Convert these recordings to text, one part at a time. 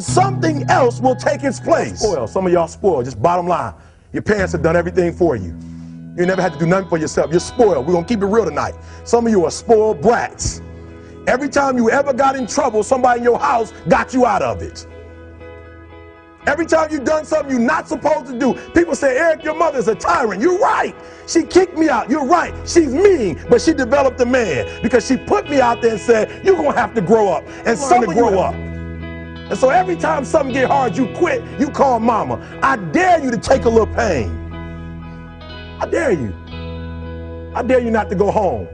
something else will take its place. Spoiled. Some of y'all spoiled, just bottom line. Your parents have done everything for you. You never had to do nothing for yourself. You're spoiled. We're going to keep it real tonight. Some of you are spoiled brats. Every time you ever got in trouble, somebody in your house got you out of it. Every time you've done something you're not supposed to do, people say, Eric, your mother's a tyrant. You're right. She kicked me out. You're right. She's mean, but she developed a man because she put me out there and said, you're going to have to grow up. And some to grow up. And so every time something get hard, you quit, you call mama. I dare you to take a little pain. I dare you. I dare you not to go home.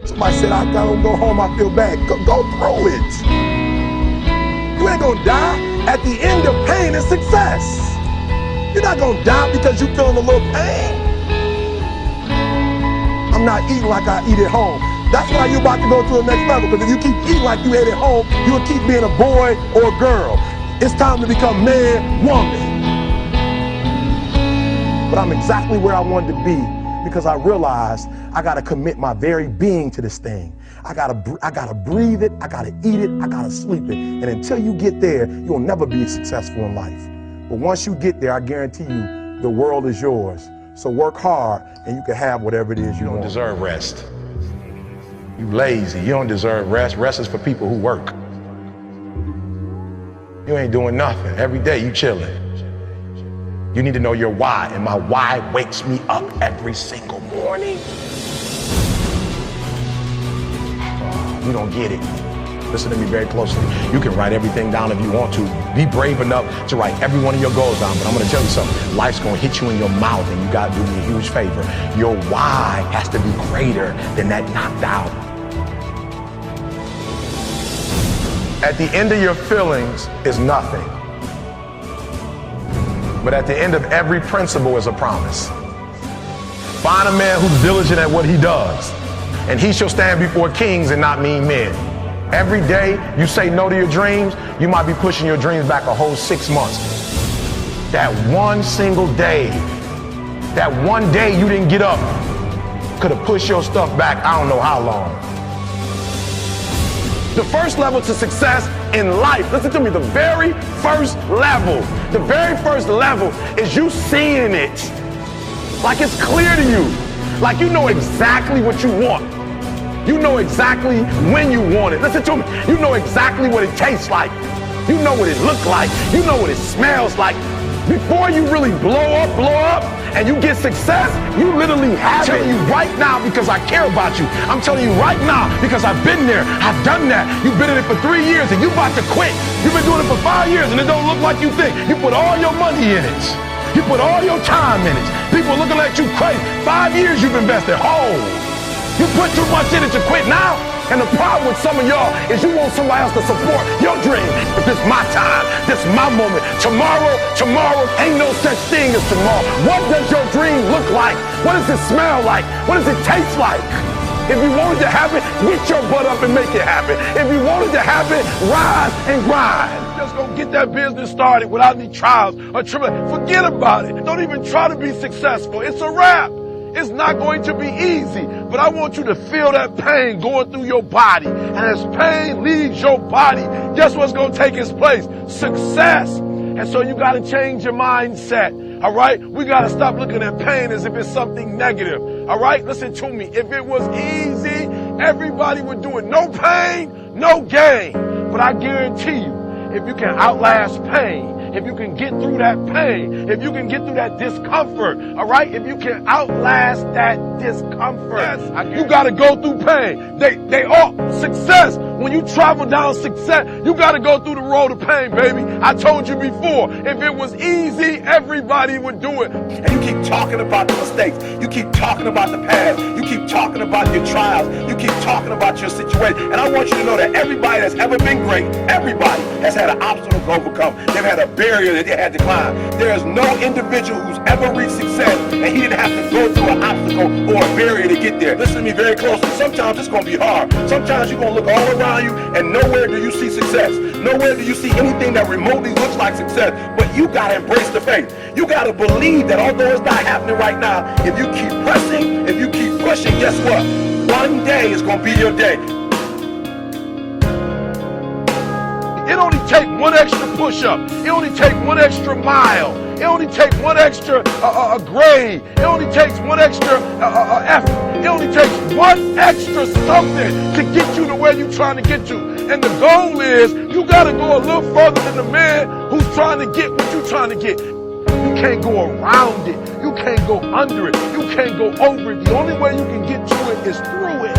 Somebody said, I don't go home, I feel bad. Go through it. You ain't gonna die. At the end of pain is success. You're not gonna die because you're feeling a little pain. I'm not eating like I eat at home. That's why you're about to go to the next level, because if you keep eating like you ate at home, you'll keep being a boy or a girl. It's time to become man, woman. But I'm exactly where I wanted to be because I realized I gotta commit my very being to this thing. I gotta breathe it, I gotta eat it, I gotta sleep it. And until you get there, you'll never be successful in life. But once you get there, I guarantee you, the world is yours. So work hard and you can have whatever it is you want. You don't deserve rest. You lazy, you don't deserve rest. Rest is for people who work. You ain't doing nothing. Every day you chilling. You need to know your why, and my why wakes me up every single morning. You don't get it. Listen to me very closely. You can write everything down if you want to. Be brave enough to write every one of your goals down, but I'm gonna tell you something. Life's gonna hit you in your mouth and you gotta do me a huge favor. Your why has to be greater than that knocked out. At the end of your feelings is nothing. But at the end of every principle is a promise. Find a man who's diligent at what he does, and he shall stand before kings and not mean men. Every day you say no to your dreams, you might be pushing your dreams back a whole 6 months. That one single day, that one day you didn't get up, could have pushed your stuff back I don't know how long. The first level to success in life, listen to me, the very first level is you seeing it. Like it's clear to you. Like you know exactly what you want. You know exactly when you want it. Listen to me. You know exactly what it tastes like. You know what it looks like. You know what it smells like. Before you really blow up, and you get success, you literally have it. I'm telling you right now because I care about you. I'm telling you right now because I've been there. I've done that. You've been in it for 3 years and you about to quit. You've been doing it for 5 years and it don't look like you think. You put all your money in it. You put all your time in it. People looking at you crazy. 5 years you've invested whole. You put too much in it to quit now. And the problem with some of y'all is you want somebody else to support your dream. But this is my time. This is my moment. Tomorrow, ain't no such thing as tomorrow. What does your dream look like? What does it smell like? What does it taste like? If you want it to happen, get your butt up and make it happen. If you want it to happen, rise and grind. Just gonna get that business started without any trials or tribulations. Forget about it. Don't even try to be successful. It's a wrap. It's not going to be easy, but I want you to feel that pain going through your body. And as pain leaves your body, guess what's going to take its place? Success. And so you got to change your mindset. All right? We got to stop looking at pain as if it's something negative. All right? Listen to me. If it was easy, everybody would do it. No pain, no gain. But I guarantee you, if you can outlast pain, if you can get through that pain, if you can get through that discomfort, all right? If you can outlast that discomfort, you got to go through pain. They all success. When you travel down success, you got to go through the road of pain, baby. I told you before, if it was easy, everybody would do it. And you keep talking about the mistakes. You keep talking about the past. You keep talking about your trials. You keep talking about your situation. And I want you to know that everybody that's ever been great, everybody has had an obstacle to overcome. They've had a barrier that they had to climb. There is no individual who's ever reached success and he didn't have to go through an obstacle or a barrier to get there. Listen to me very closely. Sometimes it's going to be hard. Sometimes you're going to look all around you and nowhere do you see success. Nowhere do you see anything that remotely looks like success. But you got to embrace the faith. You got to believe that although it's not happening right now, if you keep pressing, if you keep pushing, guess what? One day is going to be your day. It only take one extra push-up. It only takes one extra mile. It only takes one extra grade. It only takes one extra effort. It only takes one extra something to get you to where you're trying to get to. And the goal is you got to go a little further than the man who's trying to get what you're trying to get. You can't go around it. You can't go under it. You can't go over it. The only way you can get to it is through it.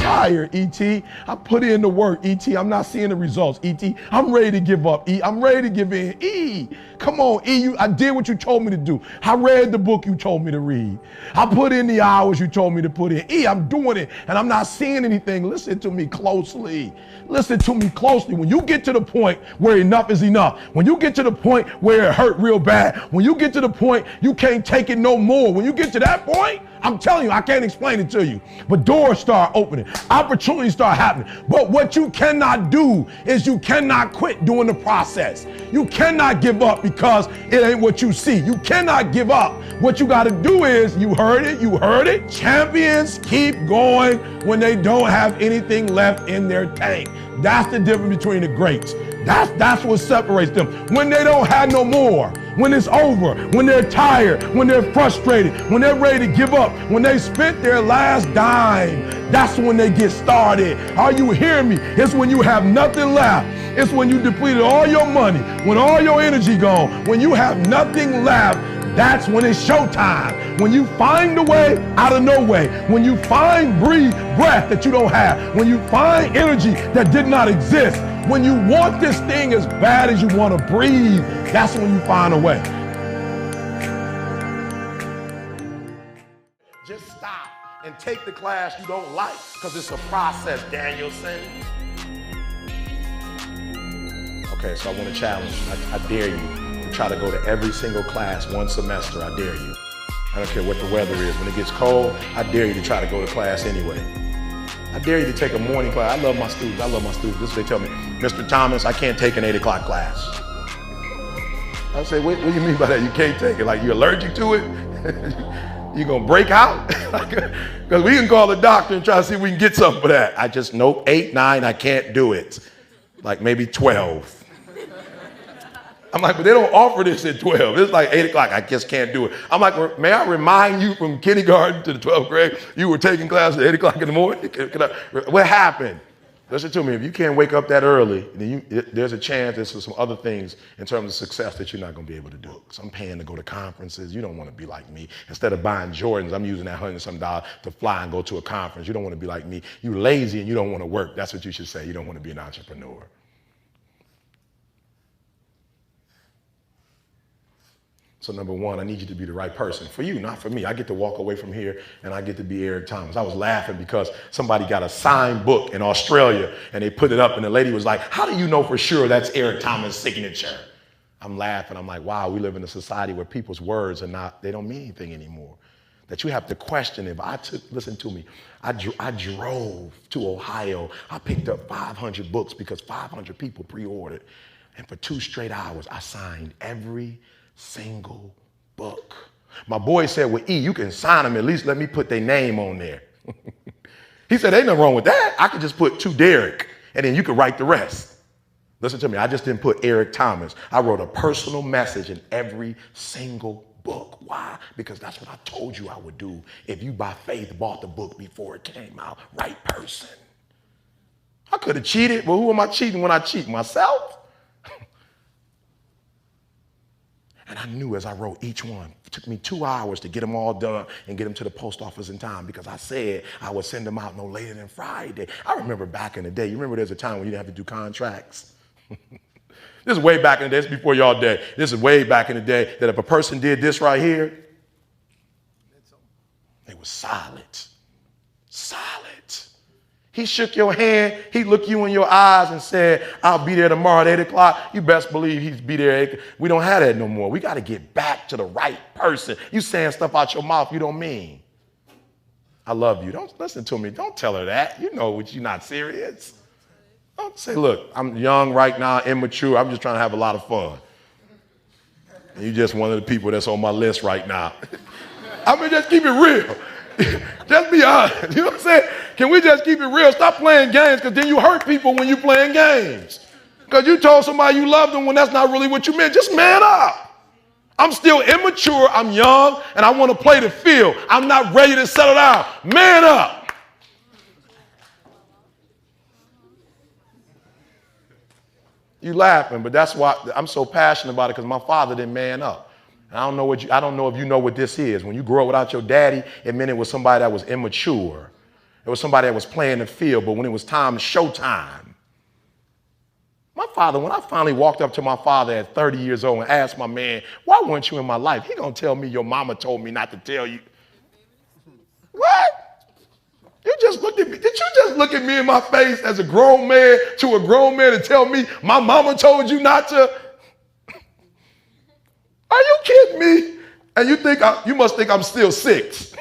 Tired, E.T. I put in the work, E.T. I'm not seeing the results, E.T. I'm ready to give up, E. I'm ready to give in. E, come on, E. I did what you told me to do. I read the book you told me to read. I put in the hours you told me to put in. E, I'm doing it, and I'm not seeing anything. Listen to me closely. Listen to me closely. When you get to the point where enough is enough, when you get to the point where it hurt real bad, when you get to the point you can't take it no more, when you get to that point, I'm telling you, I can't explain it to you, but doors start opening, opportunities start happening. But what you cannot do is you cannot quit doing the process. You cannot give up because it ain't what you see. You cannot give up. What you got to do is, you heard it. Champions keep going when they don't have anything left in their tank. That's the difference between the greats. That's what separates them. When they don't have no more, when it's over, when they're tired, when they're frustrated, when they're ready to give up, when they spent their last dime, that's when they get started. Are you hearing me? It's when you have nothing left. It's when you depleted all your money, when all your energy gone, when you have nothing left. That's when it's showtime. When you find a way out of no way. When you find breath that you don't have. When you find energy that did not exist. When you want this thing as bad as you want to breathe, that's when you find a way. Just stop and take the class you don't like, because it's a process, Danielson. Okay, so I want to challenge you. I dare you. Try to go to every single class one semester. I dare you. I don't care what the weather is. When it gets cold, I dare you to try to go to class anyway. I dare you to take a morning class. I love my students. This is what they tell me. Mr. Thomas, I can't take an 8 o'clock class. I say, what do you mean by that? You can't take it? Like, you're allergic to it? You gonna break out? Because we can call the doctor and try to see if we can get something for that. I just, nope, 8, 9, I can't do it. Like maybe 12. I'm like, but they don't offer this at 12. It's like 8 o'clock. I just can't do it. I'm like, may I remind you, from kindergarten to the 12th grade, you were taking classes at 8 o'clock in the morning? What happened? Listen to me. If you can't wake up that early, then there's a chance there's some other things in terms of success that you're not going to be able to do. So I'm paying to go to conferences. You don't want to be like me. Instead of buying Jordans, I'm using that $100-something to fly and go to a conference. You don't want to be like me. You lazy and you don't want to work. That's what you should say. You don't want to be an entrepreneur. So number one, I need you to be the right person. For you, not for me. I get to walk away from here and I get to be Eric Thomas. I was laughing because somebody got a signed book in Australia and they put it up and the lady was like, how do you know for sure that's Eric Thomas' signature? I'm laughing. I'm like, wow, we live in a society where people's words they don't mean anything anymore. That you have to question if listen to me, I drove to Ohio. I picked up 500 books because 500 people pre-ordered. And for 2 straight hours, I signed every single book. My boy said, well, E, you can sign them, at least let me put their name on there. He said, ain't nothing wrong with that. I could just put to Derek and then you could write the rest. Listen to me, I just didn't put Eric Thomas. I wrote a personal message in every single book. Why? Because that's what I told you I would do if you by faith bought the book before it came out. Right person. I could have cheated. Well, who am I cheating when I cheat? Myself? And I knew as I wrote each one, it took me 2 hours to get them all done and get them to the post office in time because I said I would send them out no later than Friday. I remember back in the day, you remember there's a time when you didn't have to do contracts? This is way back in the day, this is before y'all day. This is way back in the day that if a person did this right here, they were silent. Solid. He shook your hand, he looked you in your eyes and said, I'll be there tomorrow at 8 o'clock. You best believe he'd be there at 8. We don't have that no more. We got to get back to the right person. You saying stuff out your mouth you don't mean. I love you. Don't listen to me. Don't tell her that. You know you're not serious. Don't say, look, I'm young right now, immature. I'm just trying to have a lot of fun. And you're just one of the people that's on my list right now. I mean, just keep it real. Just be honest. You know what I'm saying? Can we just keep it real? Stop playing games, because then you hurt people when you're playing games. Because you told somebody you loved them when that's not really what you meant. Just man up. I'm still immature, I'm young, and I want to play the field. I'm not ready to settle down. Man up. You laughing, but that's why I'm so passionate about it, because my father didn't man up. And I don't know if you know what this is. When you grow up without your daddy, it meant it was somebody that was immature. It was somebody that was playing the field, but when it was time, showtime. My father, when I finally walked up to my father at 30 years old and asked my man, why weren't you in my life? He gonna tell me your mama told me not to tell you. What? You just looked at me. Did you just look at me in my face as a grown man to a grown man and tell me my mama told you not to? Are you kidding me? And you must think I'm still 6.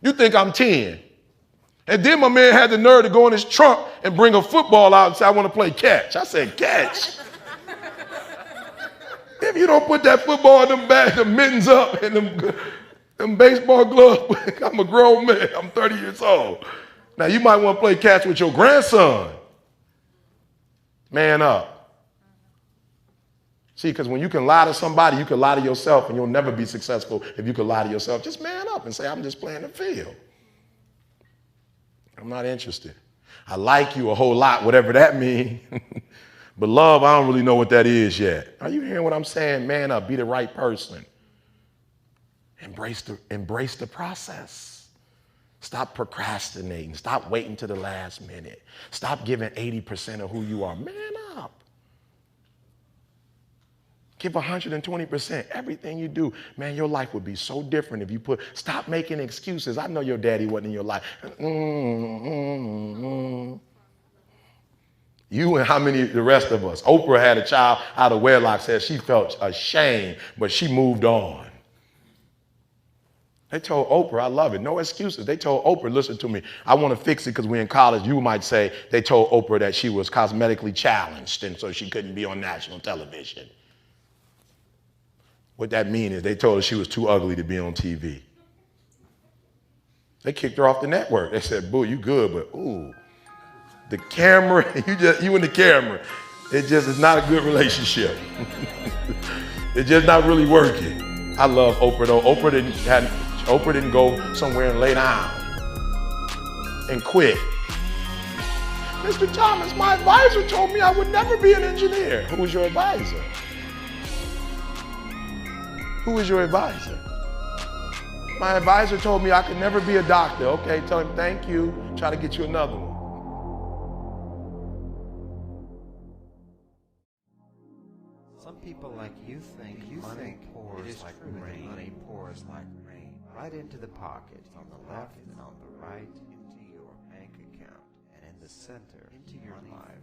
You think I'm 10. And then my man had the nerve to go in his trunk and bring a football out and say, I want to play catch. I said, catch? If you don't put that football in them bags, them mittens up, and them baseball gloves, I'm a grown man. I'm 30 years old. Now, you might want to play catch with your grandson. Man up. See, because when you can lie to somebody, you can lie to yourself, and you'll never be successful if you can lie to yourself. Just man up and say, I'm just playing the field. I'm not interested. I like you a whole lot, whatever that means. But love, I don't really know what that is yet. Are you hearing what I'm saying? Man up, be the right person. Embrace the process. Stop procrastinating. Stop waiting to the last minute. Stop giving 80% of who you are. Man up. Give 120%. Everything you do, man, your life would be so different if you stop making excuses. I know your daddy wasn't in your life. You and how many the rest of us? Oprah had a child out of wedlock, said she felt ashamed, but she moved on. They told Oprah, I love it, no excuses. They told Oprah, listen to me, I want to fix it because we're in college. You might say they told Oprah that she was cosmetically challenged and so she couldn't be on national television. What that means is they told her she was too ugly to be on TV. They kicked her off the network. They said, boo, you good, but ooh, the camera, you and the camera, it just is not a good relationship. It's just not really working. I love Oprah though. Oprah didn't go somewhere and lay down and quit. Mr. Thomas, my advisor told me I would never be an engineer. Who was your advisor? Who is your advisor? My advisor told me I could never be a doctor. Okay, tell him thank you. Try to get you another one. Some people like you think money pours like rain. Money pours like rain. Right into the pocket, on the left and on the right, into your bank account, and in the center, into your life.